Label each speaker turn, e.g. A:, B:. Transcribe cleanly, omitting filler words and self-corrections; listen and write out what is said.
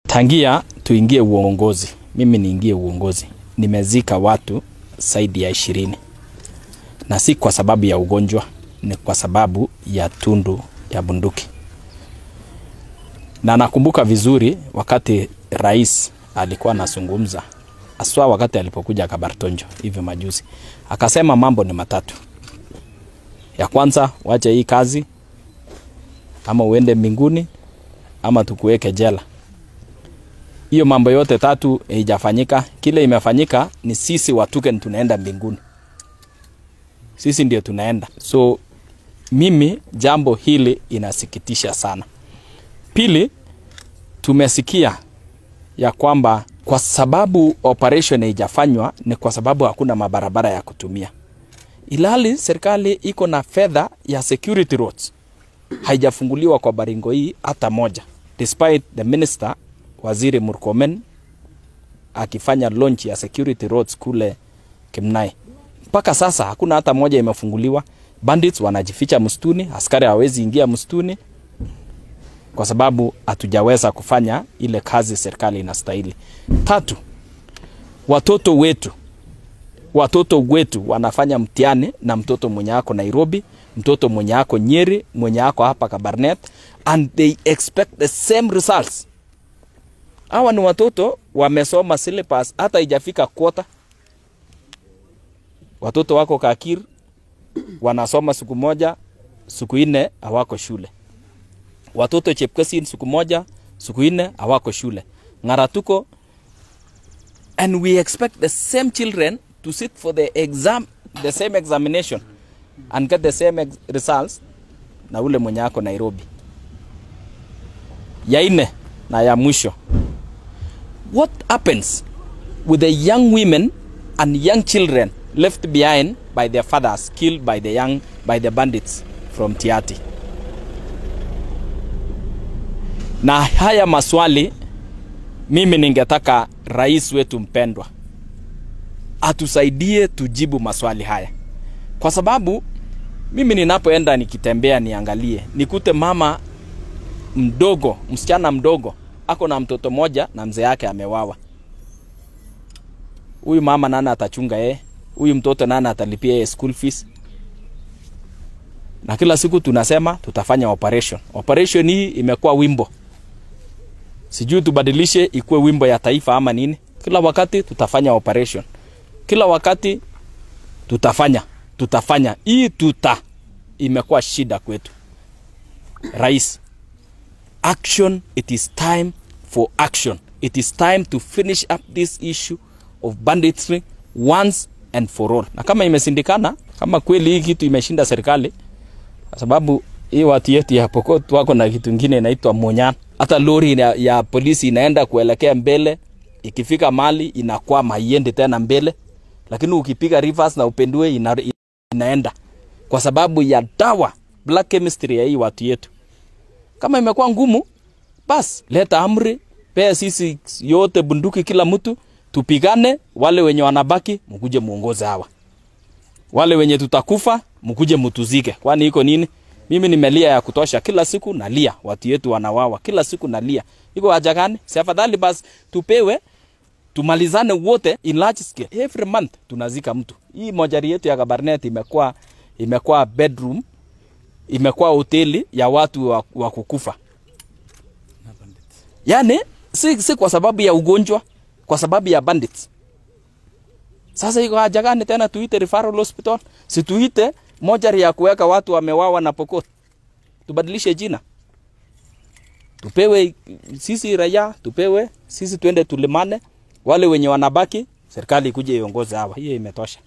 A: Tangia tuingie uongozi, mimi niingie uongozi, nimezika watu zaidi ya 20. Na si kwa sababu ya ugonjwa, ni kwa sababu ya tundu ya bunduki. Na nakumbuka vizuri wakati rais alikuwa anazungumza, aswa wakati alipokuja Kabartonjo hivi majuzi. Akasema mambo ni matatu. Ya kwanza, wacha hii kazi, ama uende mbinguni, ama tukuweke jela. Hiyo mambo yote tatu haijafanyika. Kile imefanyika ni sisi Watugen tunaenda mbinguni. Sisi ndio tunaenda. So mimi jambo hili inasikitisha sana. Pili, tumesikia ya kwamba kwa sababu operation haijafanywa ni kwa sababu hakuna mabarabara ya kutumia. Ilhali serikali iko na fedha ya security roads. Haijafunguliwa kwa Baringo hii hata moja. Despite the minister Waziri Murkomen akifanya launch ya security roads kule Kimnai. Mpaka sasa hakuna hata moja imefunguliwa. Bandits wanajificha msituni, askari hawezi ingia msituni kwa sababu hatujaweza kufanya ile kazi serikali inastahili. Tatu, watoto wetu wanafanya mtihani na mtoto mwenye ako Nairobi, mtoto mwenye ako Nyeri, mwenye ako hapa Kabarnet, and they expect the same results. Hawa ni watoto wamesoma syllabus hata haijafika kwota. Watoto wako Kakir wanasoma siku moja, siku 4 hawako shule. Watoto Chepkesin siku moja, siku 4 hawako shule. Ngaratuko, and we expect the same children to sit for the exam, the same examination and get the same results na ule mwenye ako Nairobi. Ya 4 na ya mwisho. What happens with the young women and young children left behind by their fathers, killed by the bandits from Tiati? Na haya maswali mimi ningetaka rais wetu mpendwa atusaidie tujibu maswali haya. Kwa sababu mimi ninapoenda nikitembea niangalie, nikute mama mdogo, msichana mdogo ako na mtoto moja na mzee yake amewawa. Huyu mama nani atachunga yeye? Huyu mtoto nani atalipia yeye school fees? Na kila siku tunasema tutafanya operation. Operation hii imekuwa wimbo. Sijui tubadilishe ikuwe wimbo ya taifa ama nini. Kila wakati tutafanya operation. Kila wakati tutafanya. Hii imekuwa shida kwetu. Rais, action, it is time for action. It is time to finish up this issue of banditry once and for all. Na kama imesindikana, kama kweli hii kitu imeshinda serikali, kwa sababu hii watu yetu ya Pokot wako na kitu kingine inaitwa monyan. Hata lori ya polisi inaenda kuelekea mbele, ikifika mali inakwama iende tena mbele, lakini ukipiga reverse na upendue inaenda. Kwa sababu ya dawa, black chemistry ya hii watu yetu. Kama imekuwa ngumu, bas leta amri, pea sisi yote bunduki kila mtu, tupigane. Wale wenye wanabaki mkuje muongoze hawa. Wale wenye tutakufa mkuje mtuzike. Kwani iko nini? Mimi nimelia ya kutosha, kila siku nalia, watu yetu wanawawa, kila siku nalia. Iko haja gani? Si afadhali basi tupewe, tumalizane wote in large scale. Every month tunazika mtu. Hii mojari yetu ya Kabarnet imekuwa bedroom, imekuwa hoteli ya watu wa kukufa. Yani si kwa sababu ya ugonjwa, kwa sababu ya bandits. Sasa iko haja gani tena tuite referral hospital? Si tuite mojari ya kuweka watu wamewawa na Pokot. Tubadilishe jina. Tupewe sisi raia, tupewe sisi twende tulimane. Wale wenye wanabaki serikali ikuje iongoze hawa. Hiyo imetosha.